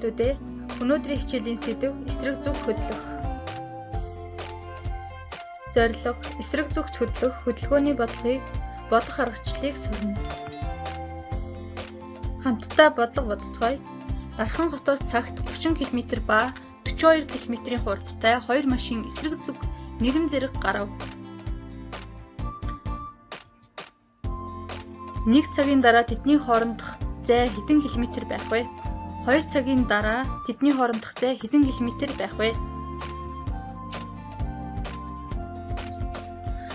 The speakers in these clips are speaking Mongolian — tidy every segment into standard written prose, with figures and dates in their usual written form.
хүүхдүүдээ өнөөдрийн хичээлийн сэдэв эсрэг зүг хөдлөх. Зорилго: эсрэг зүгт хөдлөх хөдөлгөөний бодлогыг бодох аргачлалыг сурна. Хамтдаа бодлого бодцгоё. Дархан хотоос цагт 30 км ба 42 км-ийн хурдтай 2 машин эсрэг зүг нэгэн зэрэг гарав. 1 цагийн дараа тэдний хоорондох зай хэдэн километр байх вэ? 2 цагийн дараа тэдний хоорондох зай хэдэн километр байх вэ?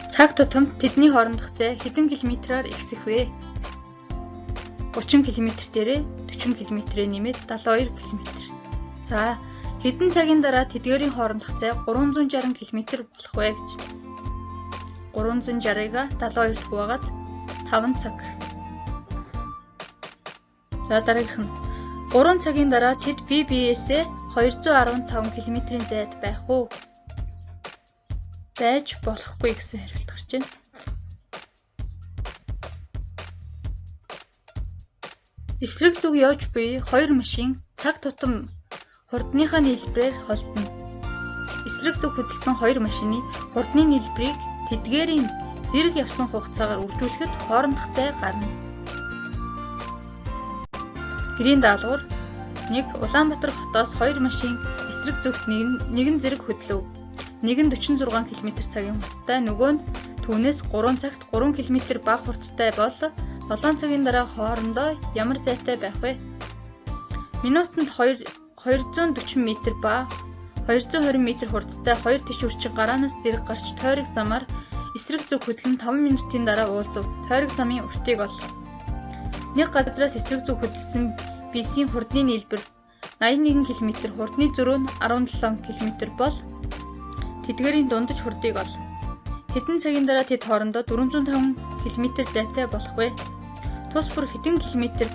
Цаг тутамд тэдний хоорондох зай хэдэн километраар ихсэх вэ? 30 км дээрээ 40 км-ээр нэмээд 72 км. За, хэдэн цагийн дараа тэдгээрийн хоорондох зай 360 км болох вэ гэж. 360-ыг 72-т хуваагаад 5 цаг. За дараагийнх нь 3 цагийн дараа тэд бие биеэсээ 215 км-ийн зайд байх уу? Байж болохгүй гэсэн хариулт гарч байна. Эсрэг зүг явж буй 2 машин цаг тутам хурдныхаа нийлбэрээр холдно. Эсрэг зүг хөдөлсөн 2 машины хурдны нийлбэрийг тэдгээрийн зэрэг явсан хугацаагаар үржүүлэхэд хоорондох зай гарна. Гэрийн даалгавар: 1. Улаанбаатар хотоос 2 машин эсрэг зүгт нэгэн зэрэг хөдлөв. Нэг нь 46 км/цагийн хурдтай, нөгөө нь түүнээс 3 цагт 3 км бага хурдтай бол 7 цагийн дараа хоорондоо ямар зайтай байх вэ? Минутанд 240 м ба 220 м хурдтай 2 тийш үрчин гараанаас зэрэг гарч тойрог замаар эсрэг зүг хөдлөн 5 минутын дараа уулзав. Тойрог замын уртыг ол. Нэг газраас эсрэг зүг хөдөлсөн бисийн хурдны нийлбэр 81 км, хурдны зөрүү нь 17 км бол тэдгээрийн дундаж хурдыг ол. Хэдэн цагийн дараа тэд хоорондоо 405 км зайтай болох вэ? Тус бүр хэдэн километр